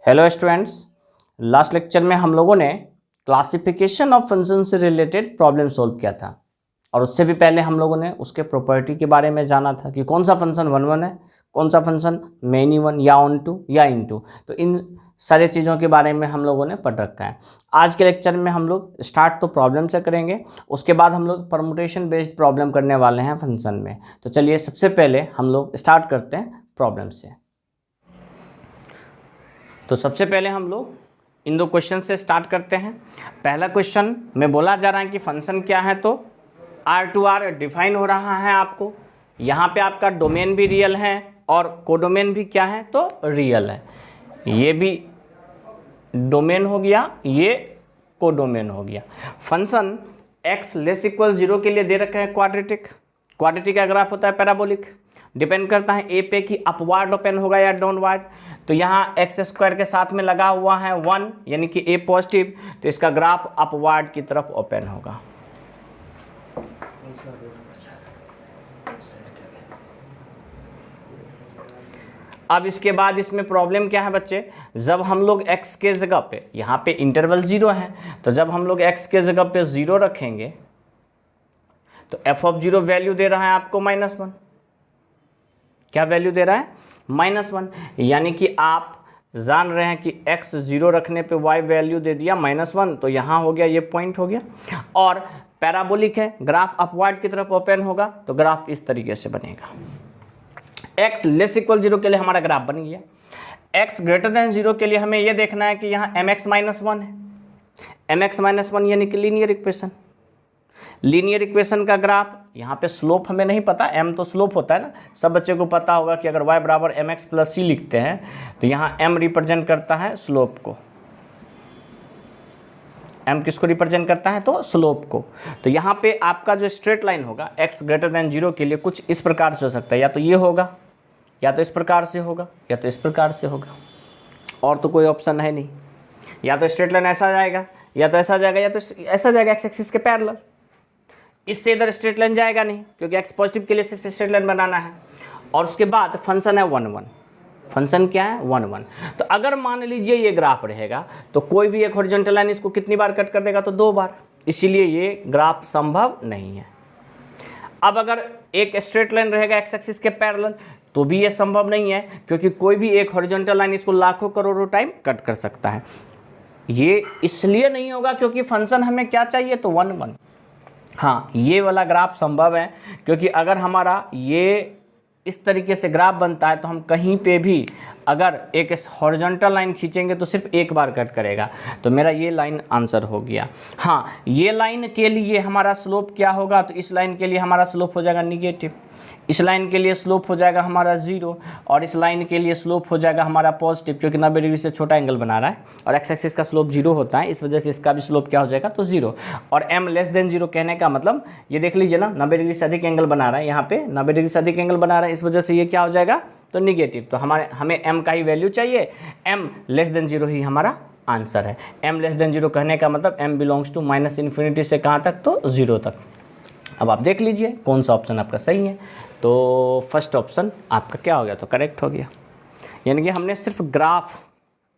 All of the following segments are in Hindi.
हेलो स्टूडेंट्स, लास्ट लेक्चर में हम लोगों ने क्लासिफिकेशन ऑफ फंक्शन से रिलेटेड प्रॉब्लम सॉल्व किया था और उससे भी पहले हम लोगों ने उसके प्रॉपर्टी के बारे में जाना था कि कौन सा फंक्शन वन वन है, कौन सा फंक्शन मेनी वन या ऑन टू या इन टू। तो इन सारे चीज़ों के बारे में हम लोगों ने पढ़ रखा है। आज के लेक्चर में हम लोग स्टार्ट तो प्रॉब्लम से करेंगे, उसके बाद हम लोग परमुटेशन बेस्ड प्रॉब्लम करने वाले हैं फंक्शन में। तो चलिए सबसे पहले हम लोग स्टार्ट करते हैं प्रॉब्लम से। तो सबसे पहले हम लोग इन दो क्वेश्चन से स्टार्ट करते हैं। पहला क्वेश्चन में बोला जा रहा है कि फंक्शन क्या है, तो R2R डिफाइन हो रहा है आपको। यहाँ पे आपका डोमेन भी रियल है और कोडोमेन भी क्या है, तो रियल है। ये भी डोमेन हो गया, ये कोडोमेन हो गया। फंक्शन x लेस इक्वल 0 के लिए दे रखा है क्वाड्रेटिक। क्वाड्रेटिक का ग्राफ होता है पैराबोलिक। डिपेंड करता है ए पे कि अपवार्ड ओपन होगा या डाउनवार्ड। तो यहाँ एक्स स्क्वायर के साथ में लगा हुआ है 1, यानी कि ए पॉजिटिव, तो इसका ग्राफ अपवार्ड की तरफ ओपन होगा। अब इसके बाद इसमें प्रॉब्लम क्या है बच्चे, जब हम लोग x के जगह पे, यहाँ पे इंटरवल 0 है, तो जब हम लोग x के जगह पे 0 रखेंगे तो f ऑफ 0 वैल्यू दे रहा है आपको -1। क्या वैल्यू दे रहा है, -1। यानी कि आप जान रहे हैं कि x 0 रखने पे y वैल्यू दे दिया -1, तो यहाँ हो गया, ये पॉइंट हो गया। और पैराबोलिक है, ग्राफ अपवर्ड की तरफ ओपन होगा, तो ग्राफ इस तरीके से बनेगा। x लेस इक्वल 0 के लिए हमारा ग्राफ बन गया। x ग्रेटर देन 0 के लिए हमें यह देखना है कि यहाँ mx-1 है। mx-1 यानी कि लीनियर इक्वेशन। लीनियर इक्वेशन का ग्राफ, यहाँ पे स्लोप हमें नहीं पता, m तो स्लोप होता है ना, सब बच्चे को पता होगा कि अगर y बराबर mx प्लस c लिखते हैं तो यहाँ m रिप्रेजेंट करता है स्लोप को। m किसको रिप्रेजेंट करता है, तो स्लोप को। तो यहाँ पे आपका जो स्ट्रेट लाइन होगा x ग्रेटर देन 0 के लिए कुछ इस प्रकार से हो सकता है, या तो ये होगा, या तो इस प्रकार से होगा, या तो इस प्रकार से होगा, और तो कोई ऑप्शन है नहीं। या तो स्ट्रेट लाइन ऐसा जाएगा, या तो ऐसा जाएगा, या तो ऐसा जाएगा एक्स एक्सिस के पैरेलल। इससे इधर स्ट्रेट लाइन जाएगा नहीं, क्योंकि x पॉजिटिव के लिए सिर्फ स्ट्रेट लाइन बनाना है। और उसके बाद फंक्शन है 1 1। फंक्शन क्या है, 1 1। तो अगर मान लीजिए ये ग्राफ रहेगा तो कोई भी एक हॉरिजॉन्टल लाइन इसको कितनी बार कट कर देगा, तो 2 बार। इसीलिए ये ग्राफ संभव नहीं है। अब अगर एक स्ट्रेट लाइन रहेगा x एक्सिस के पैरेलल, तो भी ये संभव नहीं है, क्योंकि कोई भी एक हॉरिजॉन्टल लाइन इसको लाखों करोड़ों टाइम कट कर सकता है। ये इसलिए नहीं होगा क्योंकि फंक्शन हमें क्या चाहिए, तो 1 1। हाँ, ये वाला ग्राफ संभव है, क्योंकि अगर हमारा ये इस तरीके से ग्राफ बनता है तो हम कहीं पे भी अगर एक हॉरिजॉन्टल लाइन खींचेंगे तो सिर्फ एक बार कट करेगा। तो मेरा ये लाइन आंसर हो गया। हाँ, ये लाइन के लिए हमारा स्लोप क्या होगा, तो इस लाइन के लिए हमारा स्लोप हो जाएगा निगेटिव, इस लाइन के लिए स्लोप हो जाएगा हमारा 0, और इस लाइन के लिए स्लोप हो जाएगा हमारा पॉजिटिव, क्योंकि 90 डिग्री से छोटा एंगल बना रहा है और एक्स एक्सिस का स्लोप 0 होता है, इस वजह से इसका भी स्लोप क्या हो जाएगा, तो 0। और m लेस देन 0 कहने का मतलब ये देख लीजिए ना, 90 डिग्री से अधिक एंगल बना रहा है, यहाँ पे 90 डिग्री से अधिक एंगल बना रहा है, इस वजह से ये क्या हो जाएगा, तो निगेटिव। तो हमें m का ही वैल्यू चाहिए, m लेस देन 0 ही हमारा आंसर है। m लेस देन 0 कहने का मतलब m बिलोंग्स टू -इन्फिनिटी से कहाँ तक, तो 0 तक। अब आप देख लीजिए कौन सा ऑप्शन आपका सही है। तो फर्स्ट ऑप्शन आपका क्या हो गया, तो करेक्ट हो गया। यानी कि हमने सिर्फ ग्राफ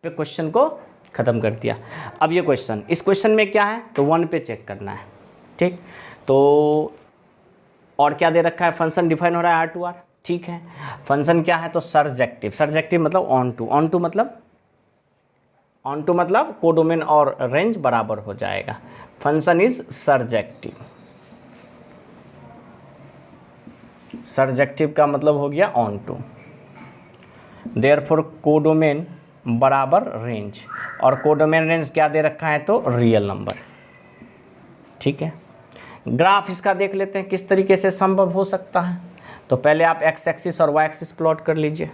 पे क्वेश्चन को ख़त्म कर दिया। अब ये क्वेश्चन, इस क्वेश्चन में क्या है, तो 1 पे चेक करना है, ठीक। तो और क्या दे रखा है, फंक्शन डिफाइन हो रहा है R2R, ठीक है। फंक्शन क्या है, तो सर्जेक्टिव। सर्जेक्टिव मतलब ऑन टू। ऑन टू मतलब कोडोमेन और रेंज बराबर हो जाएगा। Function is surjective. सर्जेक्टिव का मतलब हो गया ऑन टू। देयरफॉर कोडोमेन बराबर रेंज, और कोडोमेन रेंज क्या दे रखा है, तो रियल नंबर, ठीक है। ग्राफ इसका देख लेते हैं किस तरीके से संभव हो सकता है। तो पहले आप एक्स एक्सिस और वाई एक्सिस प्लॉट कर लीजिए।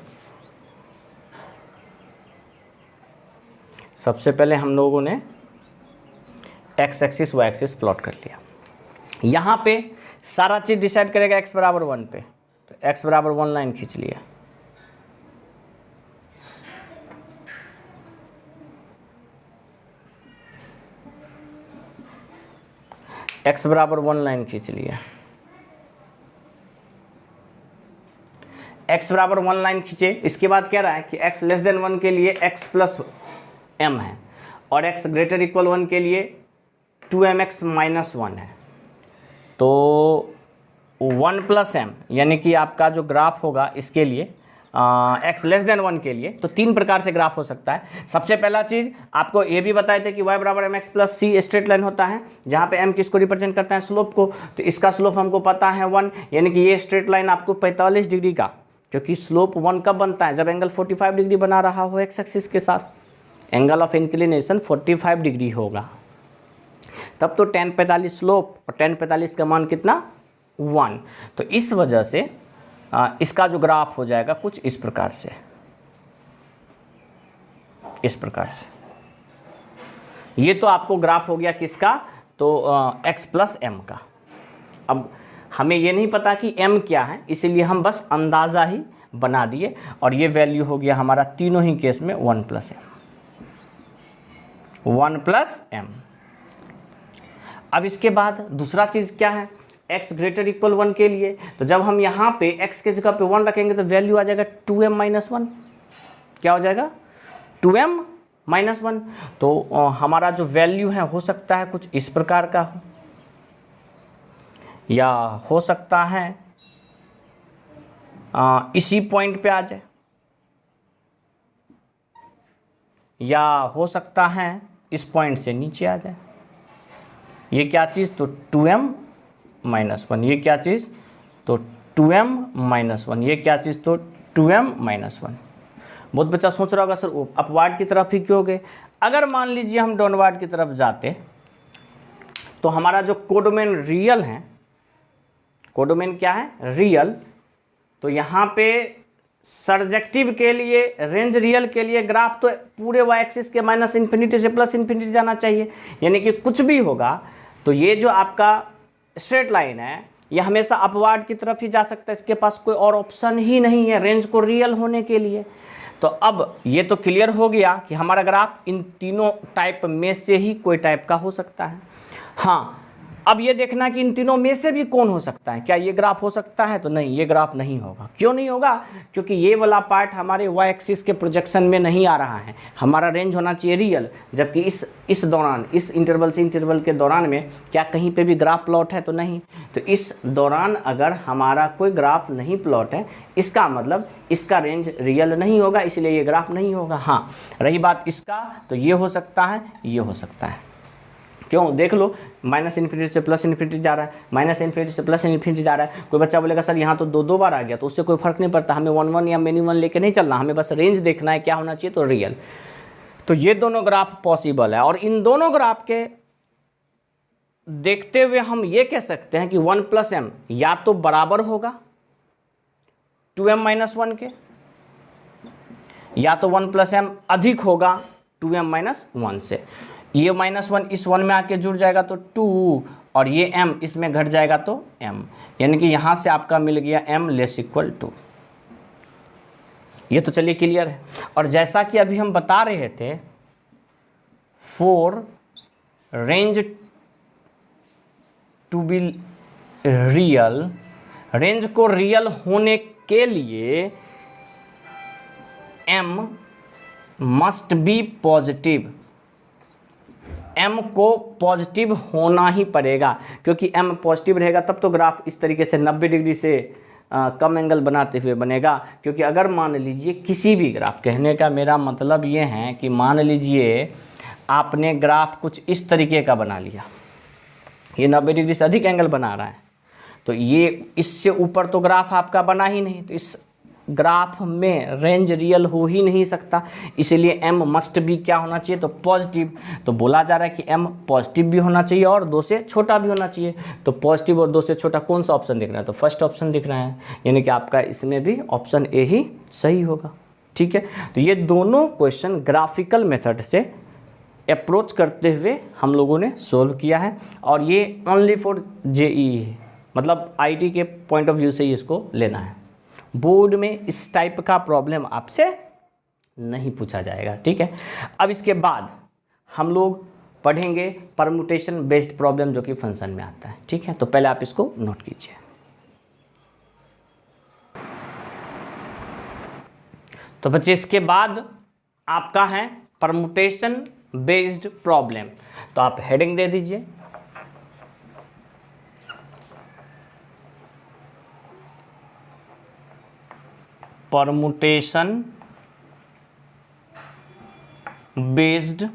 सबसे पहले हम लोगों ने X axis Y axis plot कर लिया। यहाँ पे सारा चीज़ डिसाइड करेगा x बराबर 1 पे, तो x बराबर 1 लाइन खींच लिया। x बराबर 1 लाइन खींच लिया। x बराबर 1 लाइन खींचे। इसके बाद कह रहा है कि x लेस देन 1 के लिए x प्लस m है और x ग्रेटर इक्वल 1 के लिए 2mx माइनस 1 है। तो 1 प्लस एम यानी कि आपका जो ग्राफ होगा इसके लिए x लेस देन 1 के लिए, तो 3 प्रकार से ग्राफ हो सकता है। सबसे पहला चीज़ आपको ये भी बताए थे कि y बराबर एम एक्स प्लस सी स्ट्रेट लाइन होता है, जहाँ पे m किसको रिप्रेजेंट करता है, स्लोप को। तो इसका स्लोप हमको पता है 1, यानी कि ये स्ट्रेट लाइन आपको 45 डिग्री का, क्योंकि स्लोप 1 कब बनता है, जब एंगल 45 डिग्री बना रहा हो एक्स एक्सिस के साथ, एंगल ऑफ इंक्लिनेशन 45 डिग्री होगा, तब तो tan 45 स्लोप और tan 45 का मान कितना 1। तो इस वजह से इसका जो ग्राफ हो जाएगा कुछ इस प्रकार से, इस प्रकार से। ये तो आपको ग्राफ हो गया किसका, तो x प्लस एम का। अब हमें ये नहीं पता कि m क्या है, इसीलिए हम बस अंदाज़ा ही बना दिए और ये वैल्यू हो गया हमारा तीनों ही केस में 1 प्लस एम, 1 प्लस एम। अब इसके बाद दूसरा चीज़ क्या है, x ग्रेटर इक्वल 1 के लिए, तो जब हम यहाँ पे x के जगह पे 1 रखेंगे तो वैल्यू आ जाएगा 2m माइनस 1। क्या हो जाएगा 2m माइनस 1। तो हमारा जो वैल्यू है हो सकता है कुछ इस प्रकार का हो, या हो सकता है इसी पॉइंट पे आ जाए, या हो सकता है इस पॉइंट से नीचे आ जाए। ये क्या चीज़, तो 2m माइनस 1। ये क्या चीज़, तो 2m माइनस 1। ये क्या चीज़, तो 2m माइनस 1। बहुत बच्चा सोच रहा होगा सर अपवार्ड की तरफ ही क्यों गए। अगर मान लीजिए हम डाउनवर्ड की तरफ जाते तो हमारा जो कोडोमेन रियल है, कोडोमेन क्या है, रियल, तो यहाँ पे सर्जेक्टिव के लिए, रेंज रियल के लिए ग्राफ तो पूरे वाई एक्सिस के माइनस इन्फिनिटी से प्लस इन्फिनिटी जाना चाहिए, यानी कि कुछ भी होगा तो ये जो आपका स्ट्रेट लाइन है ये हमेशा अपवार्ड की तरफ ही जा सकता है, इसके पास कोई और ऑप्शन ही नहीं है रेंज को रियल होने के लिए। तो अब ये तो क्लियर हो गया कि हमारा ग्राफ इन तीनों टाइप में से ही कोई टाइप का हो सकता है। हाँ, अब ये देखना कि इन तीनों में से भी कौन हो सकता है, क्या ये ग्राफ हो सकता है, तो नहीं, ये ग्राफ नहीं होगा। क्यों नहीं होगा, क्योंकि ये वाला पार्ट हमारे वाई एक्सिस के प्रोजेक्शन में नहीं आ रहा है। हमारा रेंज होना चाहिए रियल, जबकि इस दौरान, इस इंटरवल से इंटरवल के दौरान में क्या कहीं पे भी ग्राफ प्लॉट है, तो नहीं। तो इस दौरान अगर हमारा कोई ग्राफ नहीं प्लॉट है, इसका मतलब इसका रेंज रियल नहीं होगा, इसलिए ये ग्राफ नहीं होगा। हाँ, रही बात इसका, तो ये हो सकता है, ये हो सकता है। क्यों, देख लो, माइनस इन्फिनिटी से प्लस इन्फिनिटी जा रहा है, माइनस इन्फिनिटी से प्लस इन्फिनिटी जा रहा है। कोई बच्चा बोलेगा सर यहाँ तो दो बार आ गया, तो उससे कोई फर्क नहीं पड़ता, हमें 1 1 या मेनी 1 लेके नहीं चलना, हमें बस रेंज देखना है क्या होना चाहिए, तो रियल। तो ये दोनों ग्राफ पॉसिबल है, और इन दोनों ग्राफ के देखते हुए हम ये कह सकते हैं कि 1 प्लस एम या तो बराबर होगा 2m माइनस 1 के, या तो 1 प्लस एम अधिक होगा 2m माइनस 1 से। ये माइनस 1 इस 1 में आके जुड़ जाएगा तो 2, और ये m इसमें घट जाएगा तो m, यानी कि यहाँ से आपका मिल गया m लेस इक्वल टू। ये तो चलिए क्लियर है। और जैसा कि अभी हम बता रहे थे, for range to be real, range को रियल होने के लिए m must be positive, m को पॉजिटिव होना ही पड़ेगा, क्योंकि m पॉजिटिव रहेगा तब तो ग्राफ इस तरीके से 90 डिग्री से कम एंगल बनाते हुए बनेगा। क्योंकि अगर मान लीजिए किसी भी ग्राफ, कहने का मेरा मतलब ये है कि मान लीजिए आपने ग्राफ कुछ इस तरीके का बना लिया, ये 90 डिग्री से अधिक एंगल बना रहा है, तो ये इससे ऊपर तो ग्राफ आपका बना ही नहीं, तो इस ग्राफ में रेंज रियल हो ही नहीं सकता, इसीलिए m मस्ट भी क्या होना चाहिए, तो पॉजिटिव। तो बोला जा रहा है कि m पॉजिटिव भी होना चाहिए और 2 से छोटा भी होना चाहिए। तो पॉजिटिव और 2 से छोटा कौन सा ऑप्शन दिख रहा है, तो फर्स्ट ऑप्शन दिख रहा है, यानी कि आपका इसमें भी ऑप्शन ए ही सही होगा। ठीक है, तो ये दोनों क्वेश्चन ग्राफिकल मेथड से अप्रोच करते हुए हम लोगों ने सोल्व किया है, और ये ओनली फॉर जेईई है, मतलब आईटी के पॉइंट ऑफ व्यू से ही इसको लेना है। बोर्ड में इस टाइप का प्रॉब्लम आपसे नहीं पूछा जाएगा। ठीक है, अब इसके बाद हम लोग पढ़ेंगे परमुटेशन बेस्ड प्रॉब्लम, जो कि फंक्शन में आता है। ठीक है, तो पहले आप इसको नोट कीजिए। तो बच्चे इसके बाद आपका है परमुटेशन बेस्ड प्रॉब्लम। तो आप हेडिंग दे दीजिए परमुटेशन बेस्ड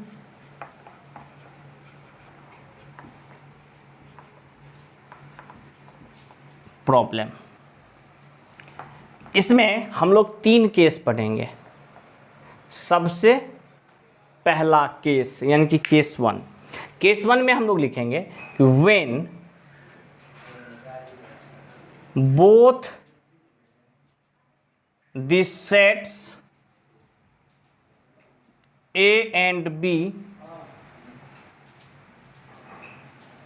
प्रॉब्लम। इसमें हम लोग 3 केस पढ़ेंगे। सबसे पहला केस यानी कि केस 1। केस 1 में हम लोग लिखेंगे कि when both the sets A and B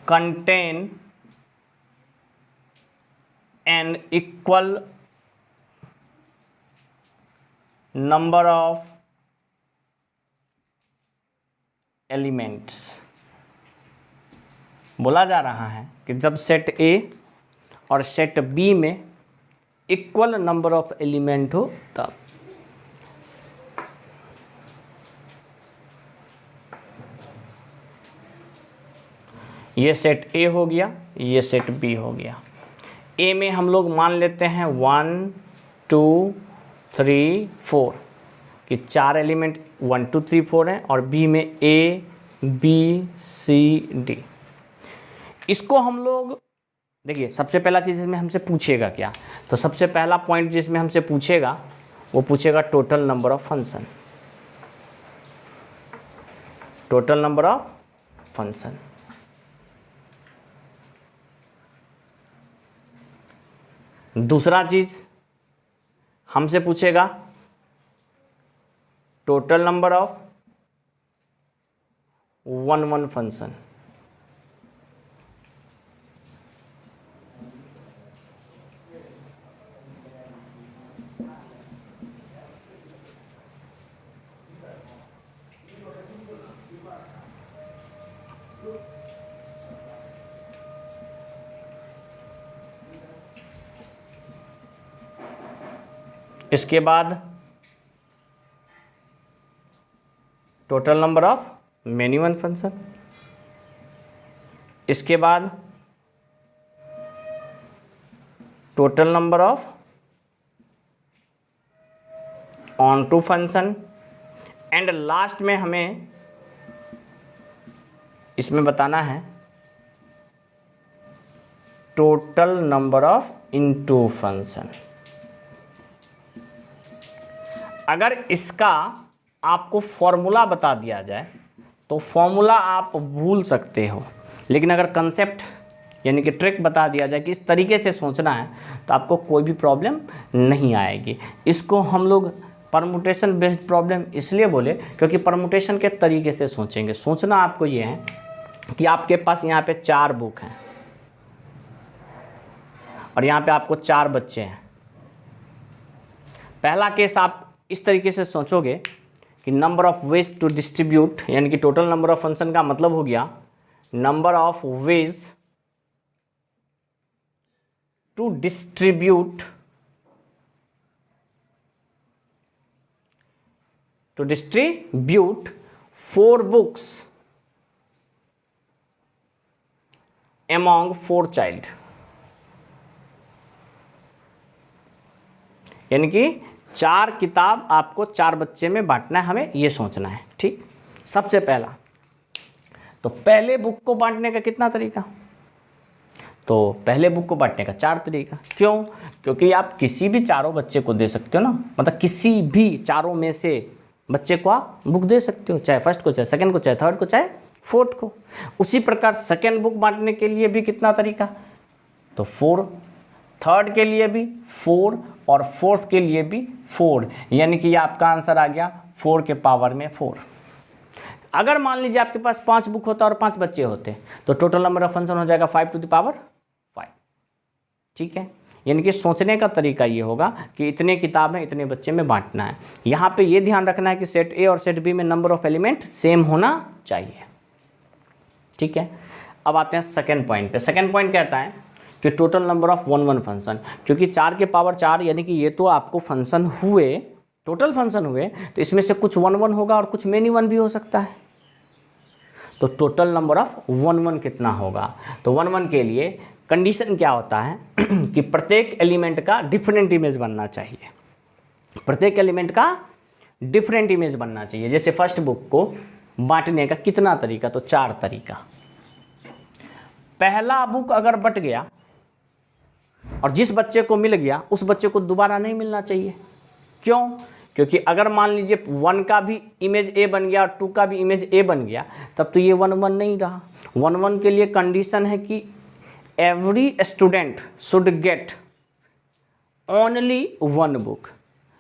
contain an equal number of elements। बोला जा रहा है कि जब सेट A और सेट B में इक्वल नंबर ऑफ एलिमेंट हो तब। ये सेट A हो गया, ये सेट B हो गया। A में हम लोग मान लेते हैं 1 2 3 4 कि 4 एलिमेंट 1 2 3 4 हैं, और B में A B C D। इसको हम लोग देखिए, सबसे पहला चीज़ इसमें हमसे पूछेगा क्या, तो सबसे पहला पॉइंट जिसमें हमसे पूछेगा वो पूछेगा total number of function. Total number of function. दूसरा चीज हमसे पूछेगा टोटल नंबर ऑफ 1 1 फंक्शन। इसके बाद total number of many one function. इसके बाद total number of onto function. And last में हमें इसमें बताना है total number of into function. अगर इसका आपको फॉर्मूला बता दिया जाए तो फॉर्मूला आप भूल सकते हो, लेकिन अगर कंसेप्ट यानी कि ट्रिक बता दिया जाए कि इस तरीके से सोचना है तो आपको कोई भी प्रॉब्लम नहीं आएगी। इसको हम लोग परमुटेशन बेस्ड प्रॉब्लम इसलिए बोले क्योंकि परमुटेशन के तरीके से सोचेंगे। सोचना आपको ये है कि आपके पास यहाँ पे 4 बुक हैं और यहाँ पे आपको 4 बच्चे हैं। पहला केस आप इस तरीके से सोचोगे कि number of ways to distribute, यानी कि टोटल नंबर ऑफ फंक्शन का मतलब हो गया number of ways to distribute 4 books among 4 child. यानी कि 4 किताब आपको 4 बच्चे में बांटना है, हमें ये सोचना है। ठीक, सबसे पहला तो पहले बुक को बांटने का कितना तरीका, तो पहले बुक को बांटने का 4 तरीका। क्यों? क्योंकि आप किसी भी 4 बच्चे को दे सकते हो ना, मतलब किसी भी 4 में से बच्चे को आप बुक दे सकते हो, चाहे फर्स्ट को, चाहे सेकंड को, चाहे थर्ड को, चाहे फोर्थ को। उसी प्रकार सेकंड बुक बांटने के लिए भी कितना तरीका, तो 4, थर्ड के लिए भी 4 और फोर्थ के लिए भी 4, यानी कि ये आपका आंसर आ गया 4 के पावर में 4। अगर मान लीजिए आपके पास 5 बुक होता और 5 बच्चे होते तो टोटल नंबर ऑफ फंक्शन हो जाएगा 5 टू द पावर 5। ठीक है, यानी कि सोचने का तरीका ये होगा कि इतने किताब हैं, इतने बच्चे में बांटना है। यहाँ पे ये ध्यान रखना है कि सेट ए और सेट बी में नंबर ऑफ एलिमेंट सेम होना चाहिए। ठीक है, अब आते हैं सेकेंड पॉइंट पे। सेकेंड पॉइंट कहता है कि टोटल नंबर ऑफ 1 1 फंक्शन, क्योंकि 4 के पावर 4 यानी कि ये तो आपको फंक्शन हुए टोटल फंक्शन हुए तो इसमें से कुछ 1 1 होगा और कुछ मेनी 1 भी हो सकता है। तो टोटल नंबर ऑफ 1 1 कितना होगा? तो 1 1 के लिए कंडीशन क्या होता है कि प्रत्येक एलिमेंट का डिफरेंट इमेज बनना चाहिए, प्रत्येक एलिमेंट का डिफरेंट इमेज बनना चाहिए। जैसे फर्स्ट बुक को बांटने का कितना तरीका? तो 4 तरीका। पहला बुक अगर बट गया और जिस बच्चे को मिल गया उस बच्चे को दोबारा नहीं मिलना चाहिए। क्यों? क्योंकि अगर मान लीजिए 1 का भी इमेज ए बन गया और 2 का भी इमेज ए बन गया, तब तो ये 1 1 नहीं रहा। 1 1 के लिए कंडीशन है कि every student should get only 1 book,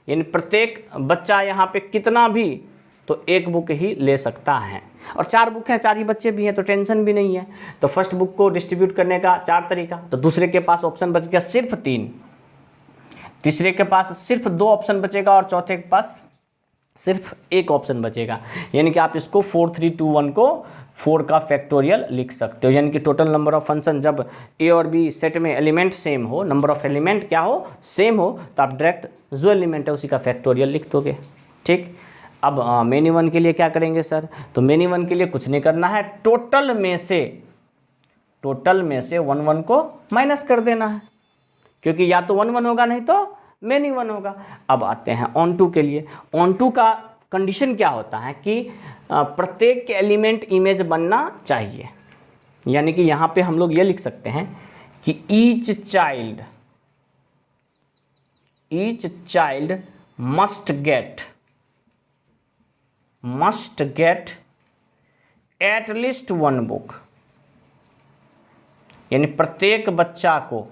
यानी प्रत्येक बच्चा यहाँ पे कितना भी तो 1 बुक ही ले सकता है। और 4 बुक हैं, 4 ही बच्चे भी हैं तो टेंशन भी नहीं है। तो फर्स्ट बुक को डिस्ट्रीब्यूट करने का 4 तरीका। तो दूसरे के पास ऑप्शन बच गया सिर्फ 3, तीसरे के पास सिर्फ 2 ऑप्शन बचेगा और चौथे के पास सिर्फ 1 ऑप्शन बचेगा। यानी कि आप इसको 4 3 2 1 को 4 का फैक्टोरियल लिख सकते हो। यानी कि टोटल नंबर ऑफ फंक्शन जब ए और बी सेट में एलिमेंट सेम हो, नंबर ऑफ एलिमेंट क्या हो? सेम हो, तो आप डायरेक्ट जो एलिमेंट है उसी का फैक्टोरियल लिख दोगे। ठीक। अब मेनी 1 के लिए क्या करेंगे सर? तो मेनी 1 के लिए कुछ नहीं करना है, टोटल में से 1 1 को माइनस कर देना है, क्योंकि या तो 1 1 होगा नहीं तो मेनी 1 होगा। अब आते हैं ऑन टू के लिए। ऑन टू का कंडीशन क्या होता है कि प्रत्येक एलिमेंट इमेज बनना चाहिए। यानी कि यहाँ पे हम लोग ये लिख सकते हैं कि each child must gate at least 1 book, यानी प्रत्येक बच्चा को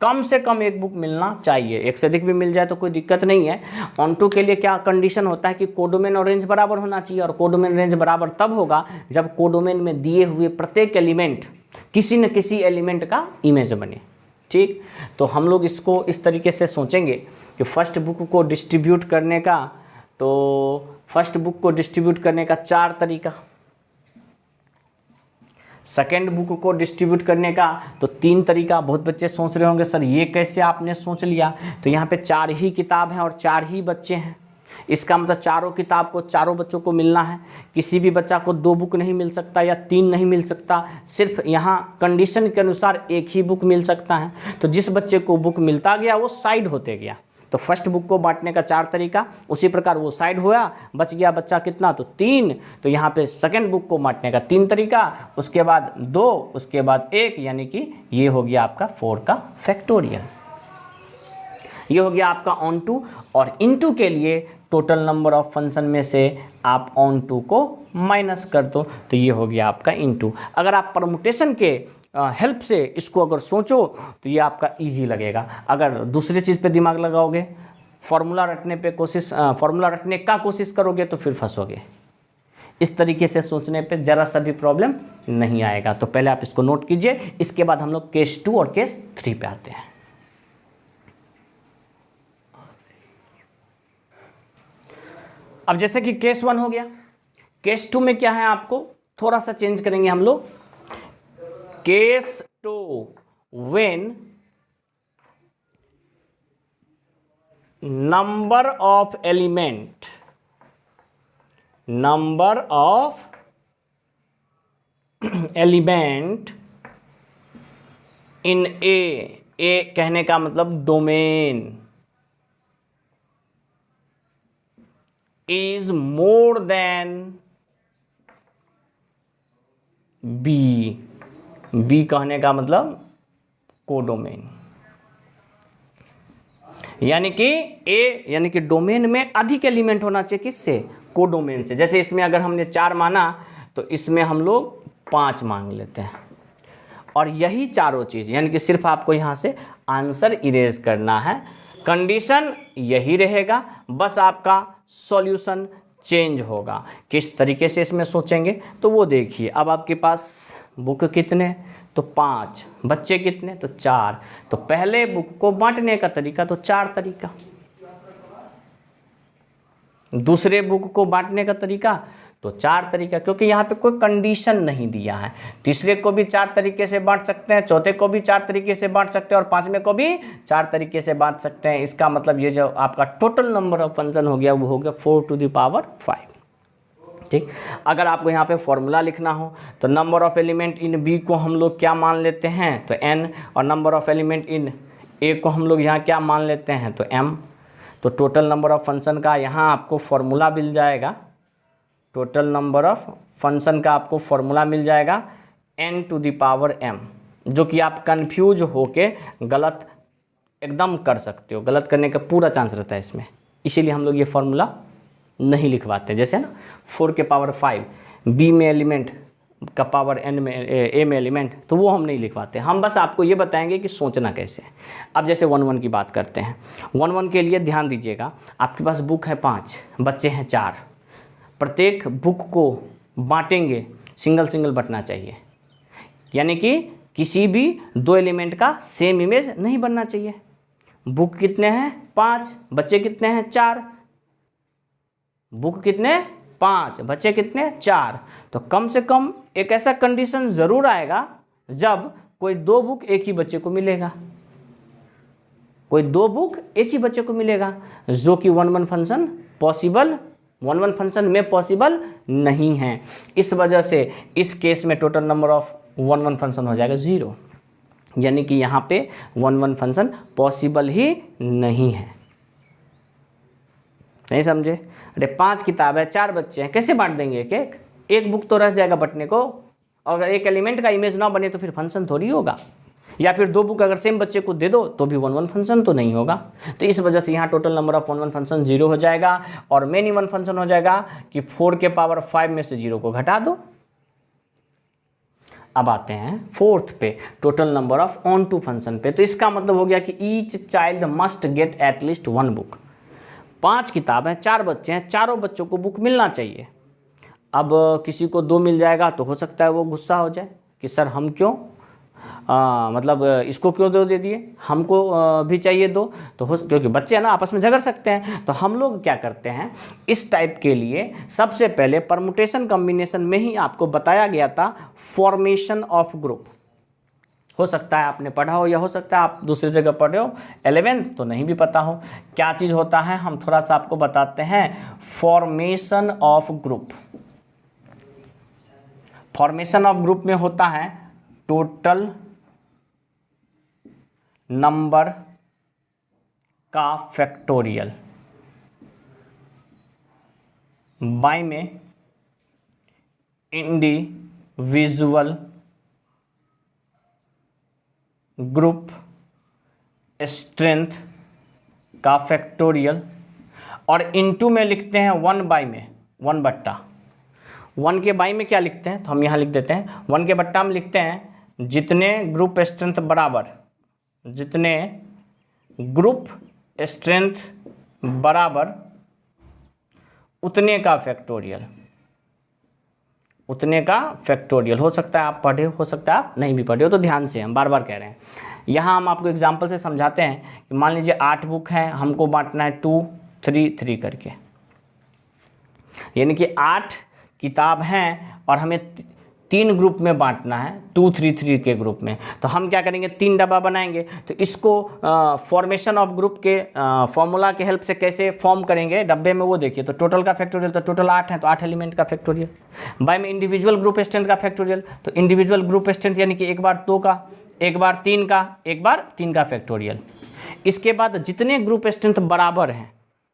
कम से कम 1 बुक मिलना चाहिए। 1 से अधिक भी मिल जाए तो कोई दिक्कत नहीं है। ऑन टू के लिए क्या कंडीशन होता है कि कोडोमेन और रेंज बराबर होना चाहिए, और कोडोमेन रेंज बराबर तब होगा जब कोडोमेन में दिए हुए प्रत्येक एलिमेंट किसी न किसी एलिमेंट का इमेज बने। ठीक। तो हम लोग इसको इस तरीके से सोचेंगे कि फर्स्ट बुक को डिस्ट्रीब्यूट करने का, तो फर्स्ट बुक को डिस्ट्रीब्यूट करने का 4 तरीका, सेकेंड बुक को डिस्ट्रीब्यूट करने का तो 3 तरीका। बहुत बच्चे सोच रहे होंगे सर ये कैसे आपने सोच लिया? तो यहाँ पे 4 ही किताब हैं और 4 ही बच्चे हैं। इसका मतलब चारों किताब को चारों बच्चों को मिलना है। किसी भी बच्चा को 2 बुक नहीं मिल सकता या 3 नहीं मिल सकता, सिर्फ यहाँ कंडीशन के अनुसार 1 ही बुक मिल सकता है। तो जिस बच्चे को बुक मिलता गया वो साइड होते गया। तो फर्स्ट बुक को बांटने का 4 तरीका, उसी प्रकार वो साइड हुआ, बच गया बच्चा कितना? तो 3। तो यहाँ पे सेकंड बुक को बांटने का 3 तरीका, उसके बाद 2, उसके बाद 1, यानी कि ये हो गया आपका 4 का फैक्टोरियल। ये हो गया आपका ऑन टू। और इनटू के लिए टोटल नंबर ऑफ फंक्शन में से आप ऑन टू को माइनस कर दो, तो ये हो गया आपका इनटू। अगर आप परमुटेशन के हेल्प से इसको अगर सोचो तो ये आपका इजी लगेगा। अगर दूसरी चीज़ पे दिमाग लगाओगे, फॉर्मूला रटने का कोशिश करोगे तो फिर फंसोगे। इस तरीके से सोचने पे ज़रा सा भी प्रॉब्लम नहीं आएगा। तो पहले आप इसको नोट कीजिए, इसके बाद हम लोग केस 2 और केस 3 पे आते हैं। अब जैसे कि केस 1 हो गया, केस 2 में क्या है आपको थोड़ा सा चेंज करेंगे हम लोग। Case 2 when number of element in A कहने का मतलब domain is more than B कहने का मतलब कोडोमेन, यानी कि ए यानी कि डोमेन में अधिक एलिमेंट होना चाहिए। किससे? कोडोमेन से। जैसे इसमें अगर हमने 4 माना तो इसमें हम लोग 5 मांग लेते हैं, और यही चारों चीज़, यानी कि सिर्फ आपको यहाँ से आंसर इरेज करना है। कंडीशन यही रहेगा, बस आपका सॉल्यूशन चेंज होगा। किस तरीके से इसमें सोचेंगे तो वो देखिए। अब आपके पास बुक कितने? तो 5। बच्चे कितने? तो 4। तो पहले बुक को बांटने का तरीका तो 4 तरीका। दूसरे बुक को बांटने का तरीका तो 4 तरीका, क्योंकि यहाँ पे कोई कंडीशन नहीं दिया है। तीसरे को भी 4 तरीके से बांट सकते हैं, चौथे को भी 4 तरीके से बांट सकते हैं और 5वें को भी 4 तरीके से बांट सकते हैं। इसका मतलब ये जो आपका टोटल नंबर ऑफ फंक्शन हो गया वो हो गया 4 टू द पावर 5। ठीक, अगर आपको यहाँ पे फॉर्मूला लिखना हो तो number of element in B को हम लोग क्या मान लेते हैं तो n, और नंबर ऑफ एलिमेंट इन ए को हम लोग यहाँ क्या मान लेते हैं तो m। तो टोटल नंबर ऑफ फंक्शन का यहाँ आपको फॉर्मूला मिल जाएगा, टोटल नंबर ऑफ फंक्शन का आपको फॉर्मूला मिल जाएगा n to the power m, जो कि आप कंफ्यूज होके गलत एकदम कर सकते हो, गलत करने का पूरा चांस रहता है इसमें, इसीलिए हम लोग ये फॉर्मूला नहीं लिखवाते। जैसे ना 4 के पावर 5 बी में एलिमेंट का पावर n में ए में एलिमेंट, तो वो हम नहीं लिखवाते। हम बस आपको ये बताएंगे कि सोचना कैसे है। अब जैसे 1 1 की बात करते हैं, 1 1 के लिए ध्यान दीजिएगा, आपके पास बुक है 5, बच्चे हैं 4, प्रत्येक बुक को बांटेंगे सिंगल सिंगल बटना चाहिए, यानी कि किसी भी 2 एलिमेंट का सेम इमेज नहीं बनना चाहिए। बुक कितने हैं 5, बच्चे कितने हैं 4, बुक कितने 5, बच्चे कितने 4। तो कम से कम एक ऐसा कंडीशन ज़रूर आएगा जब कोई 2 बुक एक ही बच्चे को मिलेगा, कोई 2 बुक एक ही बच्चे को मिलेगा, जो कि 1 1 फंक्शन पॉसिबल 1 1 फंक्शन में पॉसिबल नहीं है। इस वजह से इस केस में टोटल नंबर ऑफ 1 1 फंक्शन हो जाएगा 0, यानी कि यहाँ पे 1 1 फंक्शन पॉसिबल ही नहीं है। नहीं समझे? अरे 5 किताब है, 4 बच्चे हैं, कैसे बांट देंगे एक एक? एक बुक तो रह जाएगा बटने को, और अगर एक एलिमेंट का इमेज ना बने तो फिर फंक्शन थोड़ी होगा। या फिर 2 बुक अगर सेम बच्चे को दे दो तो भी 1 1 फंक्शन तो नहीं होगा। तो इस वजह से यहाँ टोटल नंबर ऑफ 1 1 फंक्शन 0 हो जाएगा, और मेनी 1 फंक्शन हो जाएगा कि 4 के पावर 5 में से 0 को घटा दो। अब आते हैं 4th पे, total number of onto function पे। तो इसका मतलब हो गया कि each child must get at least 1 book. 5 किताब हैं, 4 बच्चे हैं, चारों बच्चों को बुक मिलना चाहिए। अब किसी को 2 मिल जाएगा तो हो सकता है वो गुस्सा हो जाए कि सर हम क्यों मतलब इसको क्यों 2 दे दिए, हमको भी चाहिए 2। तो क्योंकि बच्चे हैं ना, आपस में झगड़ सकते हैं। तो हम लोग क्या करते हैं, इस टाइप के लिए सबसे पहले परमुटेशन कॉम्बिनेशन में ही आपको बताया गया था फॉर्मेशन ऑफ ग्रुप। हो सकता है आपने पढ़ा हो, या हो सकता है आप दूसरी जगह पढ़े हो, 11th तो नहीं भी पता हो। क्या चीज़ होता है, हम थोड़ा सा आपको बताते हैं। Formation of group, formation of group में होता है टोटल नंबर का फैक्टोरियल बाय में इंडिविजुअल ग्रुप स्ट्रेंथ का फैक्टोरियल, और इनटू में लिखते हैं 1 बाय में 1 बट्टा 1 के बाई में क्या लिखते हैं, तो हम यहाँ लिख देते हैं 1 के बट्टा में लिखते हैं जितने ग्रुप स्ट्रेंथ बराबर, जितने ग्रुप स्ट्रेंथ बराबर उतने का फैक्टोरियल, उतने का फैक्टोरियल। हो सकता है आप पढ़े, हो सकता है आप नहीं भी पढ़े हो, तो ध्यान से हम बार बार कह रहे हैं। यहाँ हम आपको एग्जांपल से समझाते हैं कि मान लीजिए 8 बुक हैं, हमको बांटना है 2 3 3 करके, यानी कि 8 किताब हैं और हमें 3 ग्रुप में बांटना है, 2 3 3 के ग्रुप में। तो हम क्या करेंगे, 3 डब्बा बनाएंगे। तो इसको फॉर्मेशन ऑफ ग्रुप के फॉर्मूला के हेल्प से कैसे फॉर्म करेंगे डब्बे में, वो देखिए। तो टोटल का फैक्टोरियल, तो टोटल 8 है तो 8 एलिमेंट का फैक्टोरियल। बाय में इंडिविजुअल ग्रुप स्ट्रेंथ का फैक्टोरियल, तो इंडिविजुअल ग्रुप स्ट्रेंथ यानी कि एक बार 2 का, एक बार 3 का, एक बार 3 का फैक्टोरियल। इसके बाद जितने ग्रुप स्ट्रेंथ बराबर हैं,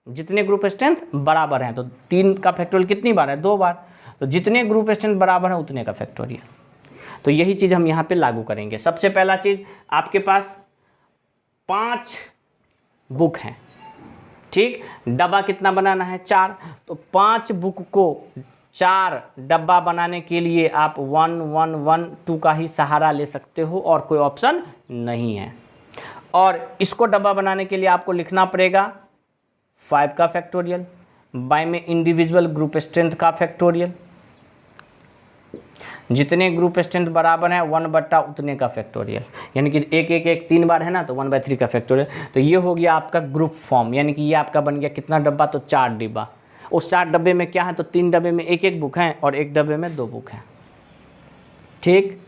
जितने ग्रुप स्ट्रेंथ बराबर हैं, तो 3 का फैक्टोरियल कितनी बार है, 2 बार। तो जितने ग्रुप स्ट्रेंथ बराबर हैं उतने का फैक्टोरियल। तो यही चीज़ हम यहाँ पे लागू करेंगे। सबसे पहला चीज़, आपके पास 5 बुक हैं, ठीक, डब्बा कितना बनाना है 4। तो 5 बुक को 4 डब्बा बनाने के लिए आप 1 1 1 2 का ही सहारा ले सकते हो, और कोई ऑप्शन नहीं है। और इसको डब्बा बनाने के लिए आपको लिखना पड़ेगा 5 का फैक्टोरियल, बाय में इंडिविजुअल ग्रुप स्ट्रेंथ का फैक्टोरियल, जितने ग्रुप स्ट्रेंथ बराबर हैं 1 बट्टा उतने का फैक्टोरियल, यानी कि 1 1 1 3 बार है ना, तो 1/3 का फैक्टोरियल। तो ये हो गया आपका ग्रुप फॉर्म, यानी कि ये आपका बन गया कितना डब्बा, तो 4 डिब्बा। उस 4 डब्बे में क्या है, तो 3 डब्बे में एक एक बुक है और एक डब्बे में 2 बुक हैं। ठीक,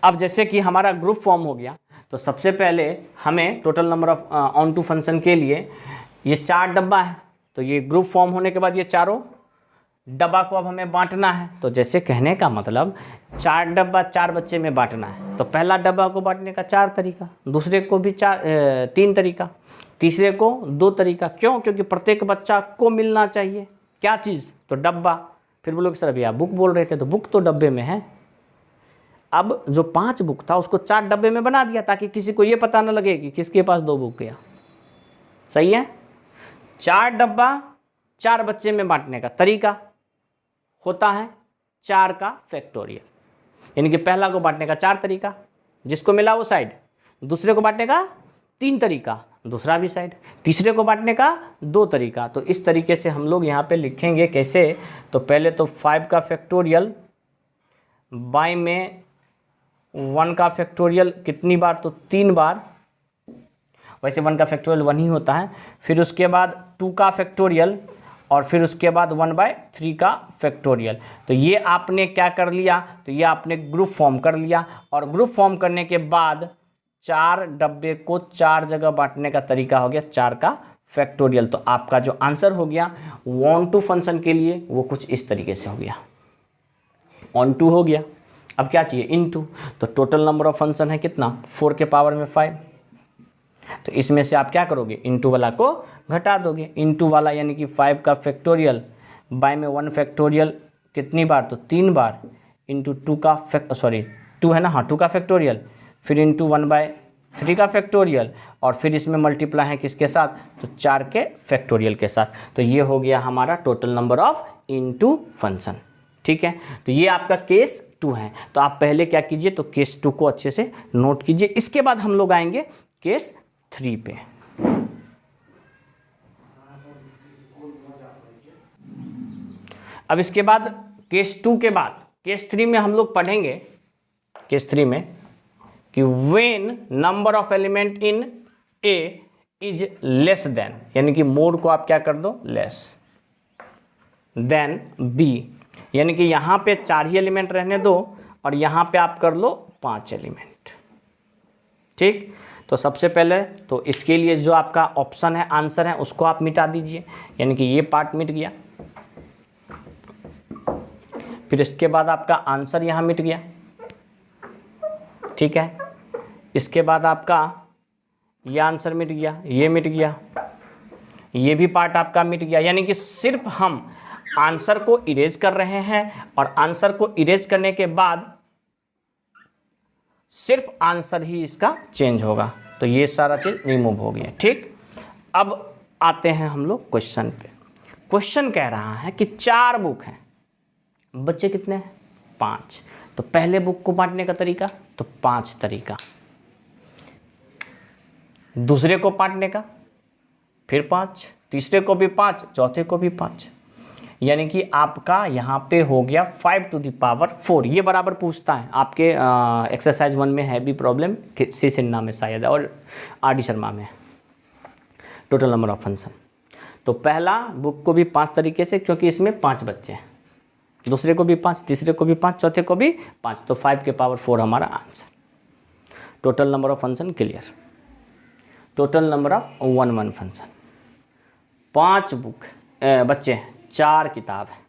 अब जैसे कि हमारा ग्रुप फॉर्म हो गया, तो सबसे पहले हमें total number of onto function के लिए ये 4 डब्बा है, तो ये ग्रुप फॉर्म होने के बाद ये चारों डब्बा को अब हमें बांटना है। तो जैसे कहने का मतलब 4 डब्बा 4 बच्चे में बांटना है, तो पहला डब्बा को बांटने का 4 तरीका, दूसरे को भी 3 तरीका, तीसरे को 2 तरीका। क्यों? क्योंकि प्रत्येक बच्चा को मिलना चाहिए क्या चीज़, तो डब्बा। फिर बोलोगे सर अभी आप बुक बोल रहे थे, तो बुक तो डब्बे में है। अब जो 5 बुक था उसको 4 डब्बे में बना दिया ताकि किसी को ये पता न लगे कि किसके पास 2 बुक गया। सही है। 4 डब्बा 4 बच्चे में बांटने का तरीका होता है 4 का फैक्टोरियल, यानी कि पहला को बांटने का 4 तरीका, जिसको मिला वो साइड, दूसरे को बांटने का 3 तरीका, दूसरा भी साइड, तीसरे को बांटने का 2 तरीका। तो इस तरीके से हम लोग यहाँ पे लिखेंगे कैसे, तो पहले तो 5 का फैक्टोरियल बाई में 1 का फैक्टोरियल कितनी बार, तो 3 बार, वैसे 1 का फैक्टोरियल 1 ही होता है। फिर उसके बाद 2 का फैक्टोरियल और फिर उसके बाद 1/3 का फैक्टोरियल। तो ये आपने क्या कर लिया, तो ये आपने ग्रुप फॉर्म कर लिया, और ग्रुप फॉर्म करने के बाद 4 डब्बे को 4 जगह बांटने का तरीका हो गया 4 का फैक्टोरियल। तो आपका जो आंसर हो गया ऑन टू फंक्शन के लिए वो कुछ इस तरीके से हो गया, ऑन टू हो गया। अब क्या चाहिए, इनटू। तो टोटल नंबर ऑफ फंक्शन है कितना, 4 के पावर में 5। तो इसमें से आप क्या करोगे, इनटू वाला को घटा दोगे। इनटू वाला यानी कि 5 का फैक्टोरियल बाय में 1 फैक्टोरियल कितनी बार, तो 3 बार, इंटू 2 का 2 है ना, हाँ 2 का फैक्टोरियल, फिर इंटू 1/3 का फैक्टोरियल, और फिर इसमें मल्टीप्लाई है किसके साथ, तो 4 के फैक्टोरियल के साथ। तो ये हो गया हमारा total number of into function. ठीक है, तो ये आपका केस 2 है। तो आप पहले क्या कीजिए, तो केस 2 को अच्छे से नोट कीजिए। इसके बाद हम लोग आएंगे केस 3 पे। अब इसके बाद केस 2 के बाद केस 3 में हम लोग पढ़ेंगे, केस 3 में कि when number of element in A is less than, यानी कि मोड को आप क्या कर दो, लेस देन बी, यानी कि यहाँ पे 4 ही एलिमेंट रहने दो और यहाँ पे आप कर लो 5 एलिमेंट। ठीक, तो सबसे पहले तो इसके लिए जो आपका ऑप्शन है, आंसर है, उसको आप मिटा दीजिए, यानी कि ये पार्ट मिट गया। फिर इसके बाद आपका आंसर यहाँ मिट गया। ठीक है, इसके बाद आपका ये आंसर मिट गया, ये मिट गया, ये भी पार्ट आपका मिट गया। यानी कि सिर्फ हम आंसर को इरेज कर रहे हैं और आंसर को इरेज करने के बाद सिर्फ आंसर ही इसका चेंज होगा। तो ये सारा चीज रिमूव हो गया। ठीक, अब आते हैं हम लोग क्वेश्चन पे। क्वेश्चन कह रहा है कि 4 बुक हैं, बच्चे कितने हैं, 5। तो पहले बुक को बांटने का तरीका, तो 5 तरीका, दूसरे को बांटने का फिर 5, तीसरे को भी 5, चौथे को भी 5, यानी कि आपका यहाँ पे हो गया 5 टू द पावर 4। ये बराबर पूछता है आपके एक्सरसाइज 1 में है भी प्रॉब्लम, सी सिन्हा में शायद और आर.डी. शर्मा में, टोटल नंबर ऑफ फंक्शन। तो पहला बुक को भी 5 तरीके से, क्योंकि इसमें 5 बच्चे हैं, दूसरे को भी 5, तीसरे को भी 5, चौथे को भी 5, तो 5 के पावर 4 हमारा answer. Total number of function clear. Total number of 1 function, 5 book बच्चे हैं, 4 किताब है।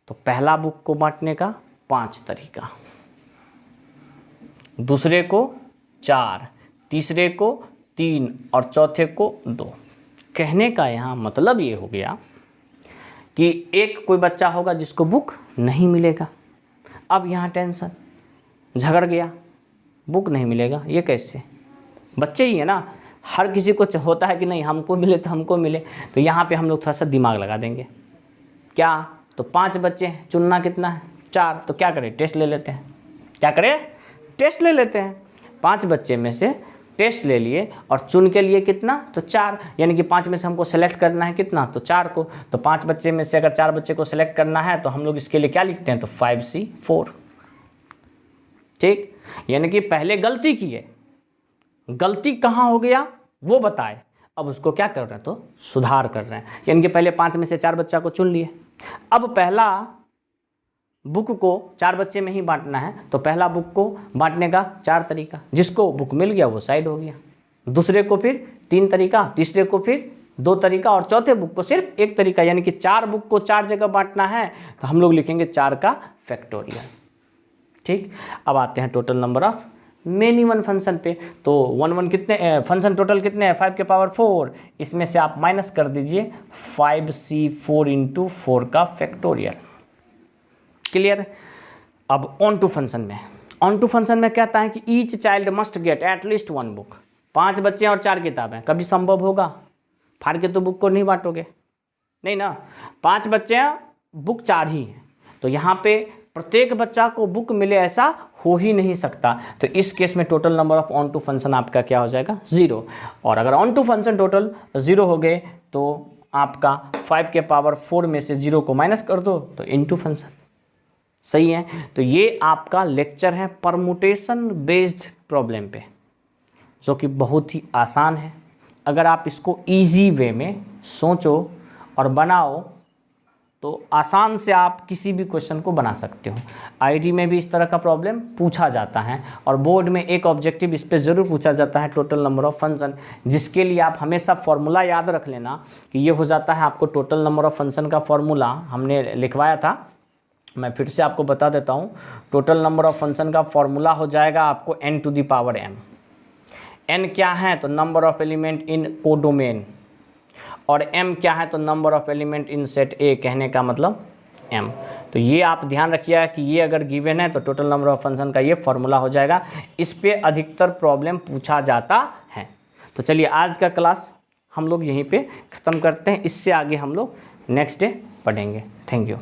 तो पहला बुक को बांटने का 5 तरीका, दूसरे को 4, तीसरे को 3 और चौथे को 2। कहने का यहाँ मतलब ये हो गया कि एक कोई बच्चा होगा जिसको बुक नहीं मिलेगा। अब यहाँ टेंशन, झगड़ गया, बुक नहीं मिलेगा, ये कैसे, बच्चे ही है ना, हर किसी को होता है कि नहीं हमको मिले तो हमको मिले। तो यहाँ पे हम लोग थोड़ा सा दिमाग लगा देंगे। क्या, तो 5 बच्चे हैं, चुनना कितना है, 4। तो क्या करें, टेस्ट ले लेते हैं। क्या करें, टेस्ट ले लेते हैं। 5 बच्चे में से टेस्ट ले लिए और चुन के लिए कितना, तो 4, यानी कि 5 में से हमको सेलेक्ट करना है कितना, तो 4 को। तो 5 बच्चे में से अगर 4 बच्चे को सेलेक्ट करना है तो हम लोग इसके लिए क्या लिखते हैं, तो 5C4। ठीक, यानी कि पहले गलती की है, गलती कहाँ हो गया वो बताए, अब उसको क्या कर रहे हैं, तो सुधार कर रहे हैं। यानी कि पहले 5 में से 4 बच्चा को चुन लिए, अब पहला बुक को 4 बच्चे में ही बांटना है, तो पहला बुक को बांटने का 4 तरीका, जिसको बुक मिल गया वो साइड हो गया, दूसरे को फिर 3 तरीका, तीसरे को फिर 2 तरीका और चौथे बुक को सिर्फ 1 तरीका। यानी कि 4 बुक को 4 जगह बांटना है तो हम लोग लिखेंगे 4 का फैक्टोरियल। ठीक, अब आते हैं total number of many one function पे। तो 1 कितने फंक्शन टोटल कितने हैं, 5 के पावर 4, इसमें से आप माइनस कर दीजिए 5c4 × 4 का फैक्टोरियल। क्लियर। अब ऑन टू फंक्शन में, ऑन टू फंक्शन में कहता है कि each child must get at least 1 book. 5 बच्चे और 4 किताबें, कभी संभव होगा? फाड़ के तो बुक को नहीं बांटोगे, नहीं ना। 5 बच्चे हैं, बुक 4 ही हैं, तो यहाँ पे प्रत्येक बच्चा को बुक मिले ऐसा हो ही नहीं सकता। तो इस केस में total number of onto function आपका क्या हो जाएगा, 0। और अगर ऑन टू फंक्शन टोटल 0 हो गए तो आपका 5 के पावर 4 में से 0 को माइनस कर दो तो इनटू फंक्शन। सही है। तो ये आपका लेक्चर है परमुटेशन बेस्ड प्रॉब्लम पे, जो कि बहुत ही आसान है। अगर आप इसको इजी वे में सोचो और बनाओ तो आसान से आप किसी भी क्वेश्चन को बना सकते हो। आईटी में भी इस तरह का प्रॉब्लम पूछा जाता है और बोर्ड में एक ऑब्जेक्टिव इस पे ज़रूर पूछा जाता है, टोटल नंबर ऑफ फंक्शन, जिसके लिए आप हमेशा फॉर्मूला याद रख लेना कि ये हो जाता है आपको टोटल नंबर ऑफ फंक्शन का फॉर्मूला हमने लिखवाया था, मैं फिर से आपको बता देता हूँ। टोटल नंबर ऑफ फंक्शन का फॉर्मूला हो जाएगा आपको n⁻m। n क्या है, तो number of element in codomain, और m क्या है, तो number of element in set A, कहने का मतलब m। तो ये आप ध्यान रखिएगा कि ये अगर गिवन है तो टोटल नंबर ऑफ फंक्शन का ये फॉर्मूला हो जाएगा। इस पे अधिकतर प्रॉब्लम पूछा जाता है। तो चलिए आज का क्लास हम लोग यहीं पे ख़त्म करते हैं, इससे आगे हम लोग नेक्स्ट डे पढ़ेंगे। Thank you.